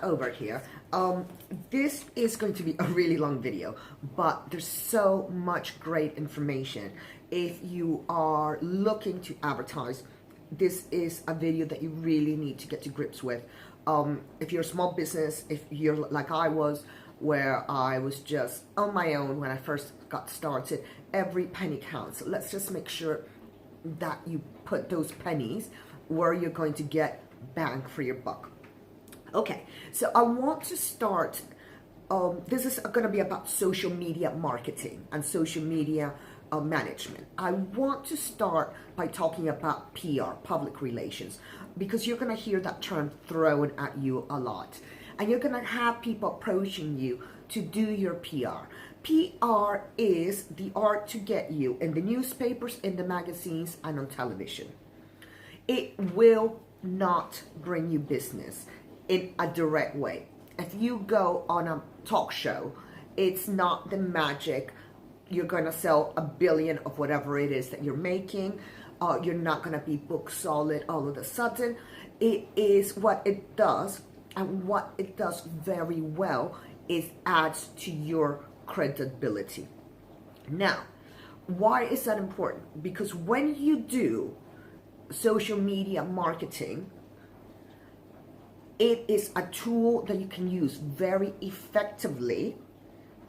over here. This is going to be a really long video, but there's so much great information. If you are looking to advertise, this is a video that you really need to get to grips with. If you're a small business, if you're like I was, where I was just on my own when I first got started, every penny counts. So let's just make sure that you put those pennies where you're going to get bang for your buck. Okay, so I want to start, this is going to be about social media marketing and social media management. I want to start by talking about PR, public relations, because you're going to hear that term thrown at you a lot. And you're going to have people approaching you to do your PR. PR is the art to get you in the newspapers, in the magazines, and on television. It will not bring you business in a direct way. If you go on a talk show, it's not the magic. You're going to sell 1 billion of whatever it is that you're making. You're not going to be book solid all of a sudden. It is what it does, and what it does very well is adds to your credibility. Now, why is that important? Because when you do social media marketing, it is a tool that you can use very effectively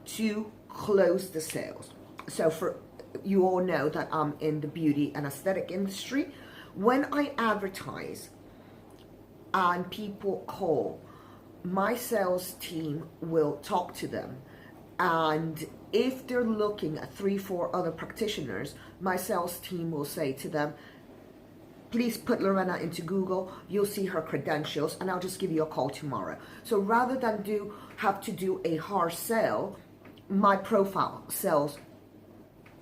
to close the sales. So for you all know that I'm in the beauty and aesthetic industry. When I advertise and people call, my sales team will talk to them, and if they're looking at 3-4 other practitioners, my sales team will say to them, please put Lorena into Google, you'll see her credentials, and I'll just give you a call tomorrow. So rather than have to do a hard sell, my profile sells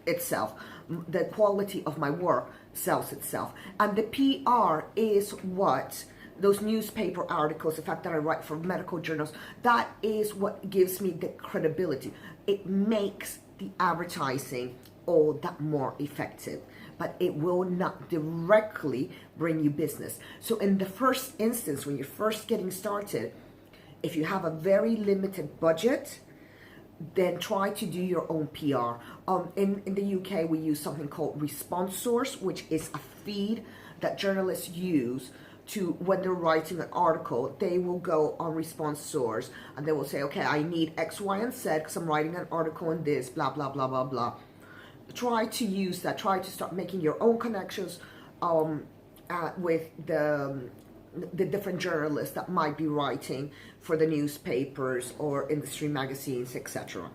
itself. The quality of my work sells itself. And the PR is what those newspaper articles, the fact that I write for medical journals, that is what gives me the credibility. It makes the advertising all that more effective, but it will not directly bring you business. So in the first instance, when you're first getting started, if you have a very limited budget, then try to do your own PR. In the UK, we use something called Response Source, which is a feed that journalists use to, when they're writing an article, they will go on Response Source and they will say, okay, I need X, Y, and Z because I'm writing an article on this, blah, blah, blah, blah, blah. Try to use that. Try to start making your own connections with the different journalists that might be writing for the newspapers or industry magazines, etc.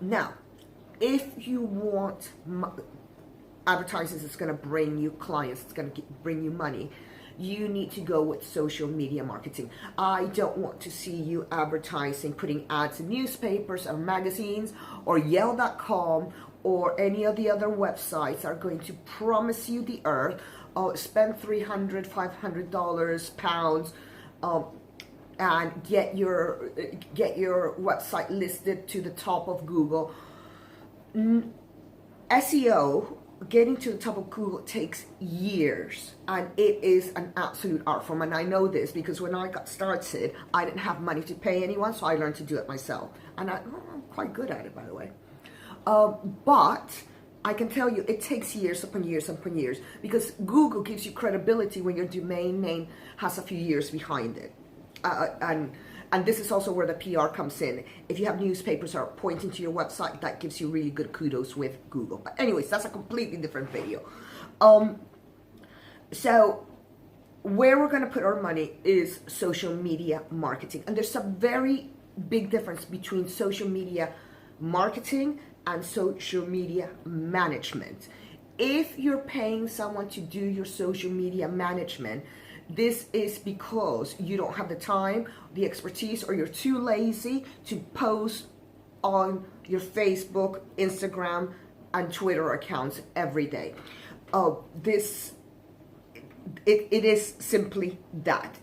Now, if you want advertisers that's going to bring you clients, it's going to bring you money, you need to go with social media marketing. I don't want to see you advertising, putting ads in newspapers or magazines or Yale.com or any of the other websites are going to promise you the earth. Spend $300, $500, pounds, and get your website listed to the top of Google. SEO, getting to the top of Google, takes years, and it is an absolute art form. And I know this because when I got started, I didn't have money to pay anyone, so I learned to do it myself. And I'm quite good at it, by the way. But I can tell you it takes years upon years upon years, because Google gives you credibility when your domain name has a few years behind it. And this is also where the PR comes in. If you have newspapers are pointing to your website, that gives you really good kudos with Google. But anyways, that's a completely different video. So where we're going to put our money is social media marketing. And there's a very big difference between social media marketing and social media management. If you're paying someone to do your social media management, this is because you don't have the time, the expertise, or you're too lazy to post on your Facebook, Instagram, and Twitter accounts every day. It is simply that.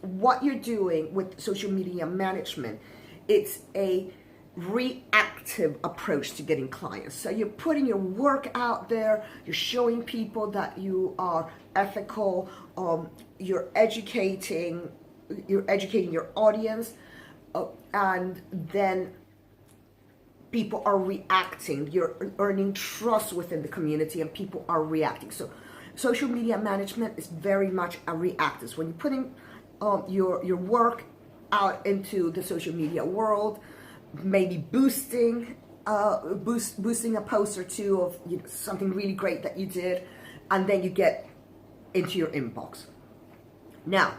What you're doing with social media management, it's a reactive approach to getting clients. So you're putting your work out there, you're showing people that you are ethical, you're educating you're educating your audience, and then people are reacting. You're earning trust within the community, and people are reacting. So social media management is very much a reactive. When you're putting your work out into the social media world, maybe boosting a post or two of something really great that you did, and then you get into your inbox. Now,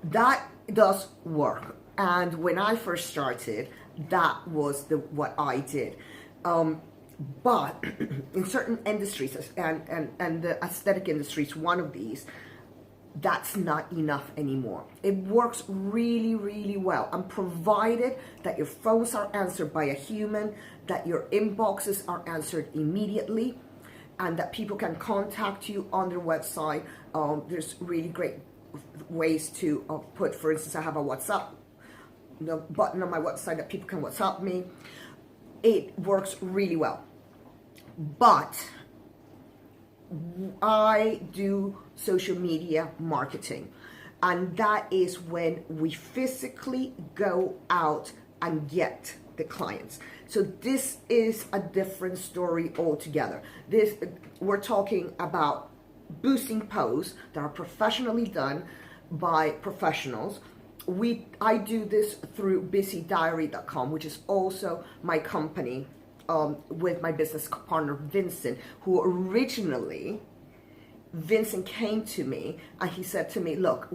that does work. And when I first started, that was what I did. But in certain industries, and the aesthetic industry is one of these, that's not enough anymore. It works really, really well. And provided that your phones are answered by a human, that your inboxes are answered immediately, and that people can contact you on their website. There's really great ways to put, for instance, I have a WhatsApp button on my website that people can WhatsApp me. It works really well. But I do social media marketing, and that is when we physically go out and get the clients. So this is a different story altogether. We're talking about boosting posts that are professionally done by professionals. I do this through busydiary.com, which is also my company, with my business partner Vincent, who originally Vincent came to me and he said to me, look,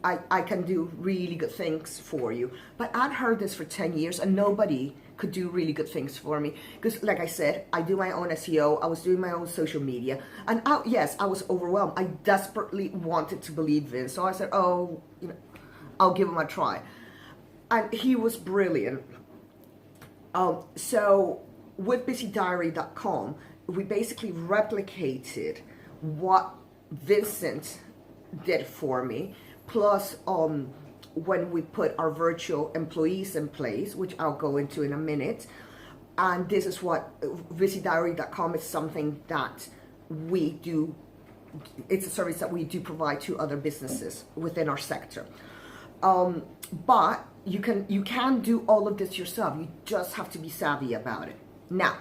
I can do really good things for you. But I'd heard this for 10 years and nobody could do really good things for me. Because like I said, I do my own SEO, I was doing my own social media. And yes, I was overwhelmed. I desperately wanted to believe Vince. So I said, I'll give him a try. And he was brilliant. So with busydiary.com, we basically replicated what Vincent did for me, plus when we put our virtual employees in place, which I'll go into in a minute. And this is what busydiary.com is something that we do. It's a service that we do provide to other businesses within our sector. But you can do all of this yourself. You just have to be savvy about it. Now,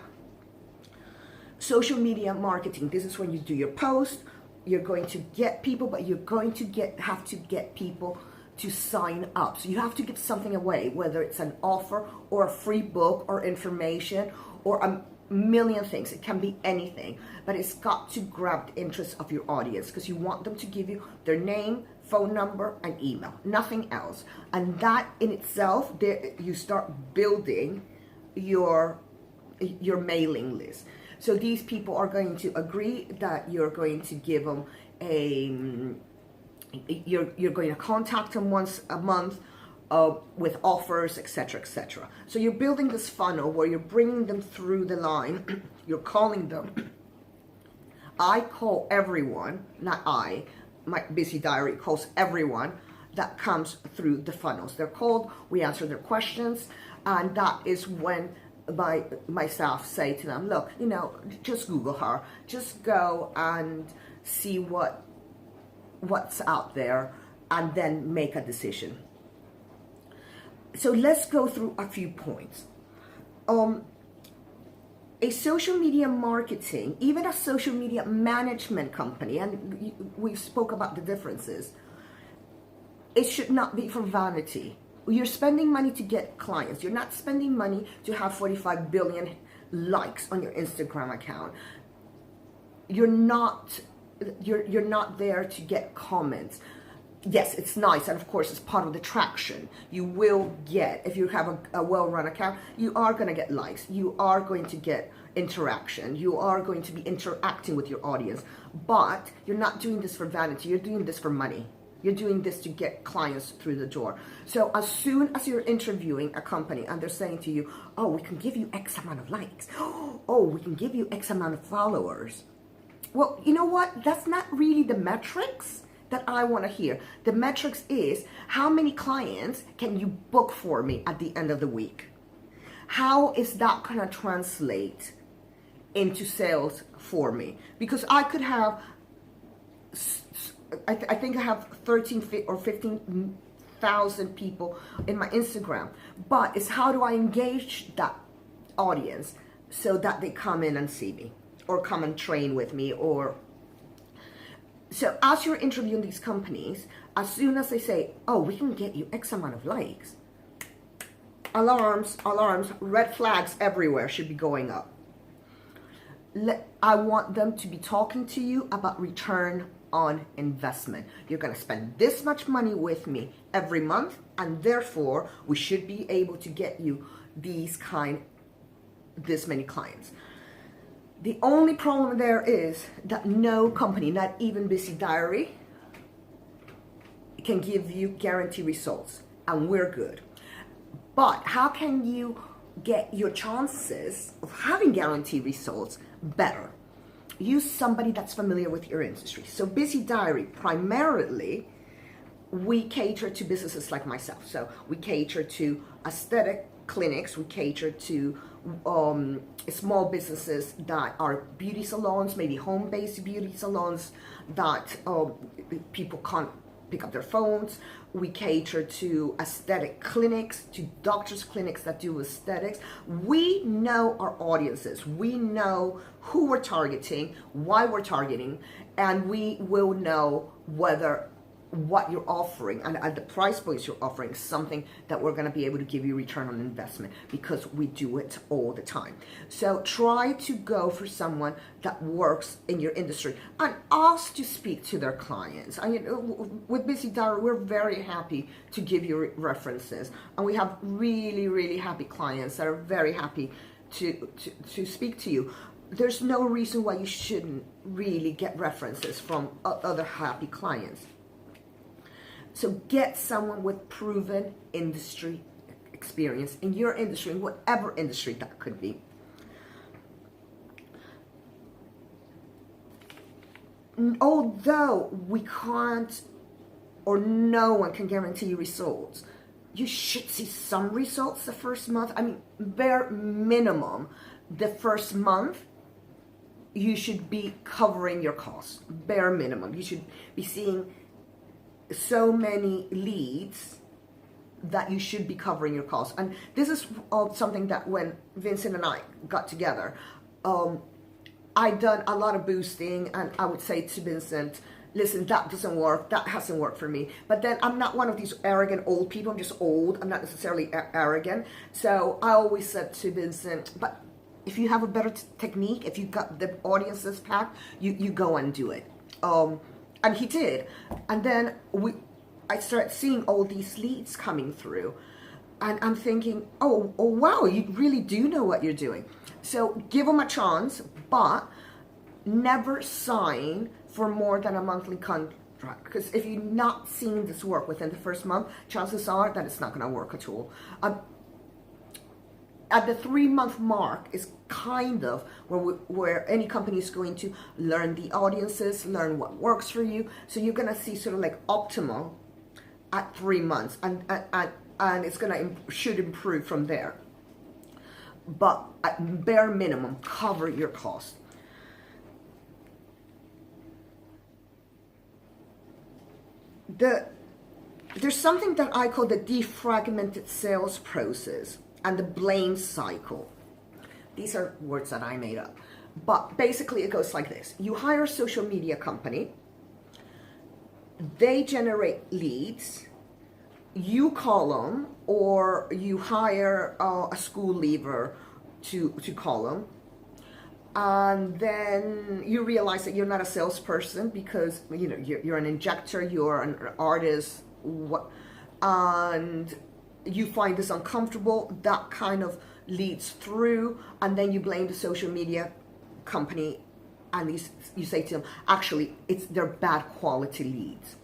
social media marketing, this is when you do your post, you're going to get people, but you're going to have to get people to sign up. So you have to give something away, whether it's an offer or a free book or information or a million things. It can be anything, but it's got to grab the interest of your audience because you want them to give you their name, phone number, and email, nothing else. And that in itself, you start building your mailing list. So these people are going to agree that you're going to give them you're going to contact them once a month with offers, etc., etc. So you're building this funnel where you're bringing them through the line. You're calling them. I call everyone, not I, my Busy Diary calls everyone that comes through the funnels. They're called, we answer their questions, and that is when my staff say to them, look, just Google her, just go and see what's out there, and then make a decision. So let's go through a few points. A social media marketing, even a social media management company, and we spoke about the differences, it should not be for vanity. You're spending money to get clients. You're not spending money to have 45 billion likes on your Instagram account. You're not there to get comments. Yes, it's nice, and of course it's part of the traction. You will get, if you have a well-run account, you are going to get likes. You are going to get interaction. You are going to be interacting with your audience. But you're not doing this for vanity. You're doing this for money. You're doing this to get clients through the door. So as soon as you're interviewing a company and they're saying to you, oh, we can give you X amount of likes. Oh, we can give you X amount of followers. Well, you know what? That's not really the metrics that I want to hear. The metrics is how many clients can you book for me at the end of the week? How is that going to translate into sales for me? Because I could have, I think I have 13 or 15 1,000 people in my Instagram, but it's how do I engage that audience so that they come in and see me or come and train with me. Or so as you're interviewing these companies, as soon as they say, oh, we can get you X amount of likes, alarms, red flags everywhere should be going up. I want them to be talking to you about return on investment. You're going to spend this much money with me every month, and therefore we should be able to get you this many clients. The only problem there is that no company, not even Busy Diary, can give you guaranteed results, and we're good. But how can you get your chances of having guaranteed results better? Use somebody that's familiar with your industry. So Busy Diary, primarily, we cater to businesses like myself. So we cater to aesthetic clinics, we cater to small businesses that are beauty salons, maybe home-based beauty salons that people can't pick up their phones. We cater to aesthetic clinics, to doctors' clinics that do aesthetics. We know our audiences. We know who we're targeting, why we're targeting, and we will know whether what you're offering and at the price points you're offering is something that we're going to be able to give you return on investment, because we do it all the time. So try to go for someone that works in your industry and ask to speak to their clients. With Busy Diary, we're very happy to give you references, and we have really, really happy clients that are very happy to speak to you. There's no reason why you shouldn't really get references from other happy clients. So get someone with proven industry experience in your industry, in whatever industry that could be. Although we can't, or no one can guarantee you results, you should see some results the first month. I mean, bare minimum, the first month, you should be covering your costs. Bare minimum. You should be seeing so many leads that you should be covering your costs. And this is something that when Vincent and I got together, I done a lot of boosting, and I would say to Vincent, listen, that doesn't work, that hasn't worked for me. But then I'm not one of these arrogant old people. I'm just old. I'm not necessarily arrogant. So I always said to Vincent, but if you have a better technique, if you got the audiences packed, you go and do it. And he did. And then I started seeing all these leads coming through. And I'm thinking, oh wow, you really do know what you're doing. So give them a chance, but never sign for more than a monthly contract. Because if you're not seeing this work within the first month, chances are that it's not going to work at all. At the 3-month mark is kind of where any company is going to learn the audiences, learn what works for you. So you're going to see sort of like optimal at 3 months, and it's should improve from there. But at bare minimum, cover your cost. There's something that I call the defragmented sales process and the blame cycle. These are words that I made up. But basically it goes like this. You hire a social media company. They generate leads. You call them, or you hire a school leaver to call them. And then you realize that you're not a salesperson because you're an injector, you're an artist, and you find this uncomfortable. That kind of leads through, and then you blame the social media company, and you say to them, actually, they're bad quality leads.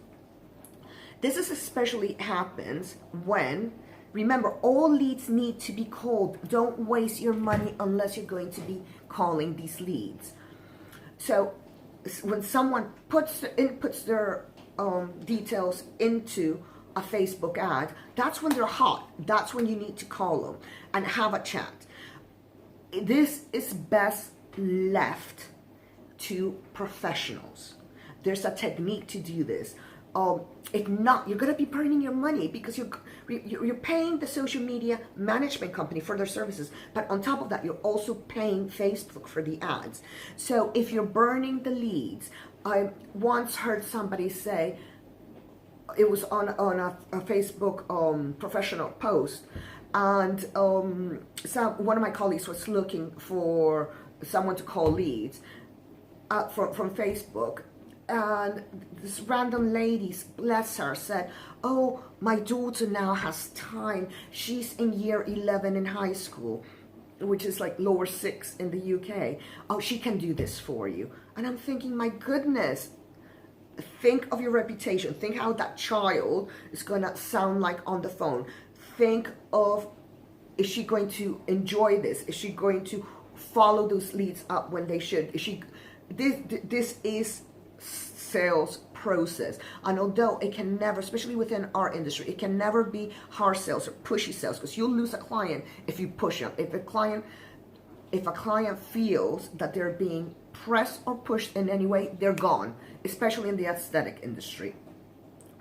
This is especially happens when, remember, all leads need to be called. Don't waste your money unless you're going to be calling these leads. So when someone inputs their details into a Facebook ad, that's when they're hot. That's when you need to call them and have a chat. This is best left to professionals. There's a technique to do this. If not, you're going to be burning your money because you're paying the social media management company for their services. But on top of that, you're also paying Facebook for the ads. So if you're burning the leads, I once heard somebody say, it was on a Facebook professional post, and one of my colleagues was looking for someone to call leads from Facebook. And this random lady, bless her, said, oh, my daughter now has time. She's in year 11 in high school, which is like lower 6 in the UK. Oh, she can do this for you. And I'm thinking, my goodness, think of your reputation. Think how that child is going to sound like on the phone. Think of, is she going to enjoy this? Is she going to follow those leads up when they should? Is she, this is sales process, and although it can never, especially within our industry, it can never be hard sales or pushy sales, because you'll lose a client if you push them. If a client feels that they're being pressed or pushed in any way, they're gone, especially in the aesthetic industry.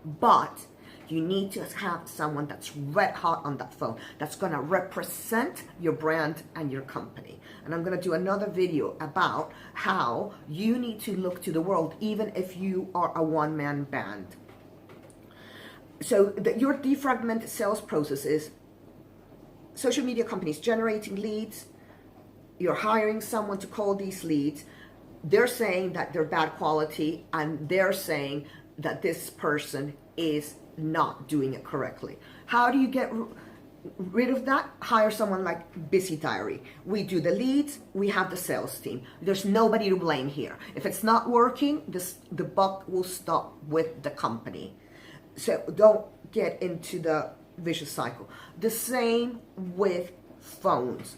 But you need to have someone that's red hot on that phone, that's going to represent your brand and your company. And I'm going to do another video about how you need to look to the world, even if you are a one-man band. So your defragmented sales process is social media companies generating leads. You're hiring someone to call these leads. They're saying that they're bad quality, and they're saying that this person is not doing it correctly. How do you get rid of that? Hire someone like Busy Diary. We do the leads, we have the sales team. There's nobody to blame here. If it's not working, the buck will stop with the company. So don't get into the vicious cycle. The same with phones.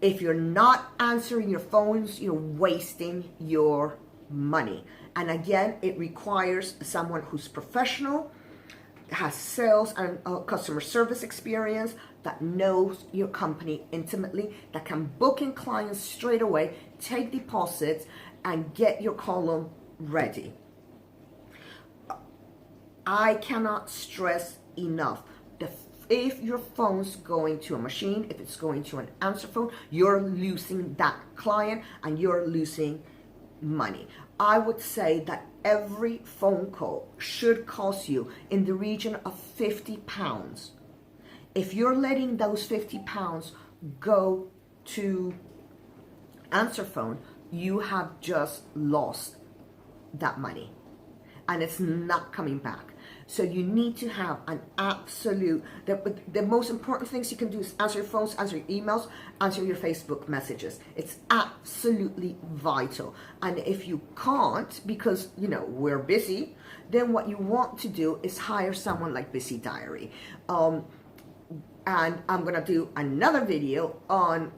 If you're not answering your phones, you're wasting your money. And again, it requires someone who's professional, has sales and customer service experience, that knows your company intimately, that can book in clients straight away, take deposits, and get your column ready. I cannot stress enough, if your phone's going to a machine, if it's going to an answer phone, you're losing that client and you're losing money. I would say that every phone call should cost you in the region of £50. If you're letting those £50 go to answer phone, you have just lost that money and it's not coming back. So you need to have an absolute, the most important things you can do is answer your phones, answer your emails, answer your Facebook messages. It's absolutely vital. And if you can't, because, you know, we're busy, then what you want to do is hire someone like Busy Diary. And I'm going to do another video on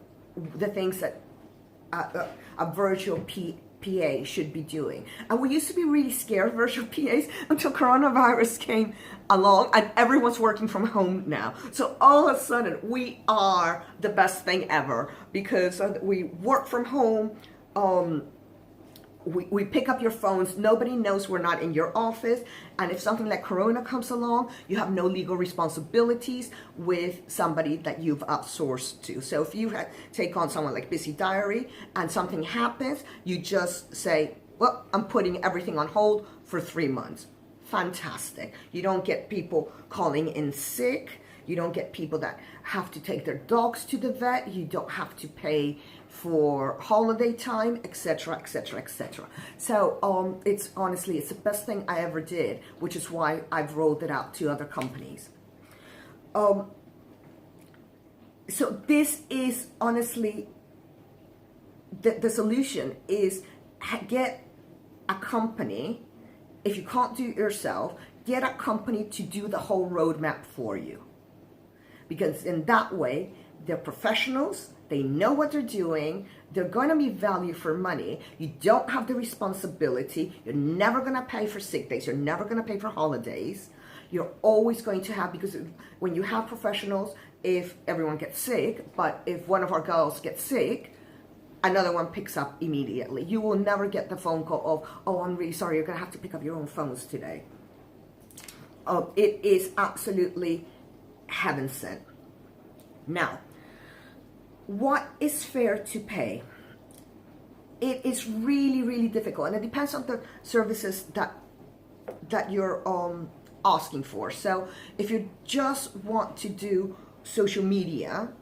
the things that a virtual PA should be doing. And we used to be really scared of virtual PAs until coronavirus came along and everyone's working from home now. So all of a sudden we are the best thing ever because we work from home. We pick up your phones. Nobody knows we're not in your office. And if something like Corona comes along, you have no legal responsibilities with somebody that you've outsourced to. So if you take on someone like Busy Diary and something happens, you just say, well, I'm putting everything on hold for 3 months. Fantastic. You don't get people calling in sick. You don't get people that have to take their dogs to the vet. You don't have to pay for holiday time, etc., etc., etc. So it's honestly, it's the best thing I ever did, which is why I've rolled it out to other companies. So this is honestly, the solution is get a company. If you can't do it yourself, get a company to do the whole roadmap for you. Because in that way, they're professionals, they know what they're doing, they're going to be value for money, you don't have the responsibility, you're never going to pay for sick days, you're never going to pay for holidays, you're always going to have, because when you have professionals, if everyone gets sick, but if one of our girls gets sick, another one picks up immediately. You will never get the phone call of, oh, I'm really sorry, you're going to have to pick up your own phones today. It is absolutely heaven sent. Now, what is fair to pay? It is really, really difficult, and it depends on the services that you're asking for. So if you just want to do social media,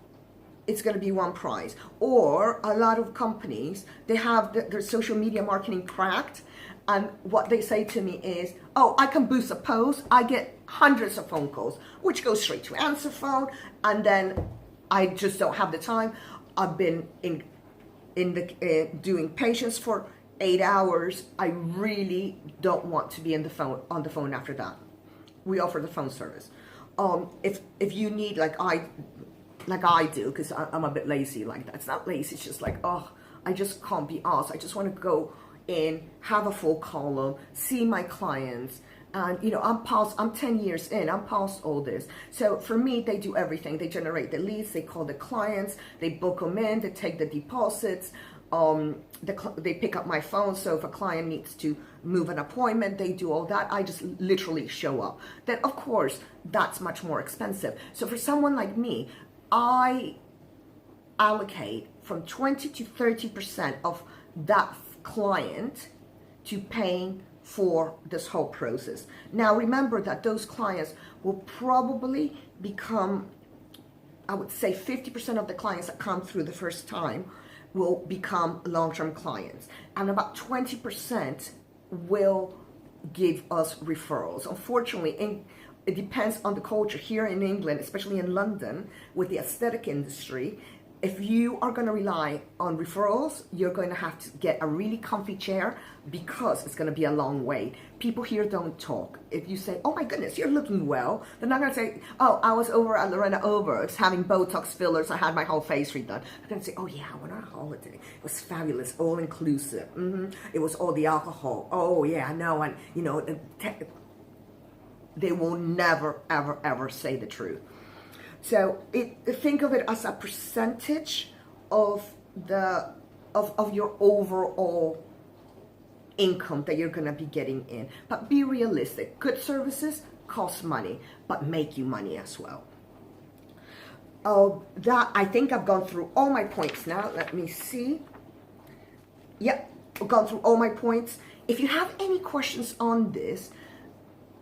it's going to be one price. Or a lot of companies, they have their social media marketing cracked, and what they say to me is, oh, I can boost a post, I get hundreds of phone calls, which goes straight to answer phone, and then I just don't have the time. I've been doing patients for 8 hours. I really don't want to be on the phone after that. We offer the phone service. If you need, like I do, because I'm a bit lazy like that. It's not lazy, it's just like, oh, I just can't be asked. I just want to go in, have a full column, see my clients. And I'm 10 years in, I'm past all this. So for me, they do everything. They generate the leads, they call the clients, they book them in, they take the deposits, they pick up my phone. So if a client needs to move an appointment, they do all that. I just literally show up. Then of course, that's much more expensive. So for someone like me, I allocate from 20 to 30% of that client to paying for this whole process. Now remember that those clients will probably become, I would say 50% of the clients that come through the first time will become long-term clients, and about 20% will give us referrals. Unfortunately, it depends on the culture here in England, especially in London, with the aesthetic industry. If you are going to rely on referrals, you're going to have to get a really comfy chair, because it's going to be a long wait. People here don't talk. If you say, oh my goodness, you're looking well, they're not going to say, oh, I was over at Lorena Obert's having Botox fillers, I had my whole face redone. They're going to say, oh yeah, I went on a holiday. It was fabulous, all inclusive. It was all the alcohol. Oh yeah, I know. And they will never, ever, ever say the truth. So think of it as a percentage of your overall income that you're going to be getting in. But be realistic. Good services cost money, but make you money as well. I think I've gone through all my points now. Let me see. Yep, I've gone through all my points. If you have any questions on this,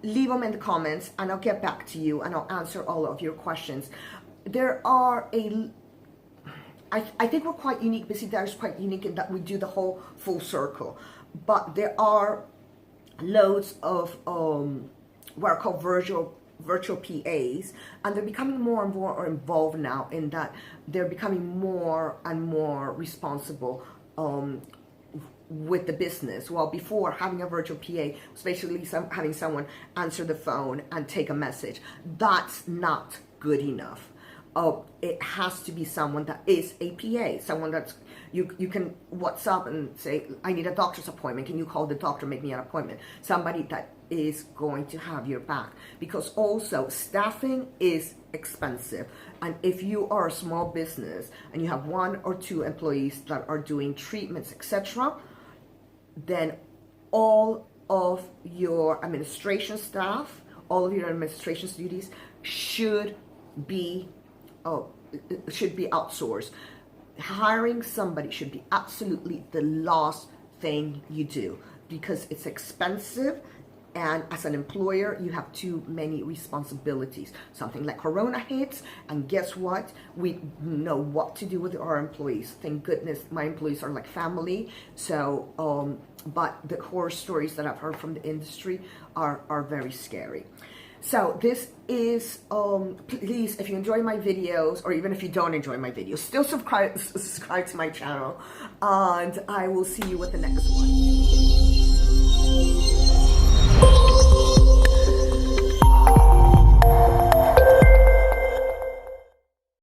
leave them in the comments and I'll get back to you and I'll answer all of your questions. There are I think we're quite unique. Busy Diary is quite unique in that we do the whole full circle. But there are loads of what are called virtual PAs, and they're becoming more and more involved now in that they're becoming more and more responsible with the business. Well, before, having a virtual PA was basically having someone answer the phone and take a message. That's not good enough. It has to be someone that is a PA, someone that's you can WhatsApp and say, I need a doctor's appointment. Can you call the doctor, make me an appointment? Somebody that is going to have your back, because also staffing is expensive. And if you are a small business and you have 1 or 2 employees that are doing treatments, etc., then all of your administration staff, all of your administration duties should be outsourced. Hiring somebody should be absolutely the last thing you do, because it's expensive, and as an employer you have too many responsibilities. Something like Corona hits, and guess what? We know what to do with our employees. Thank goodness my employees are like family. So but the horror stories that I've heard from the industry are very scary. So this is, please, if you enjoy my videos, or even if you don't enjoy my videos, still subscribe to my channel, and I will see you with the next one.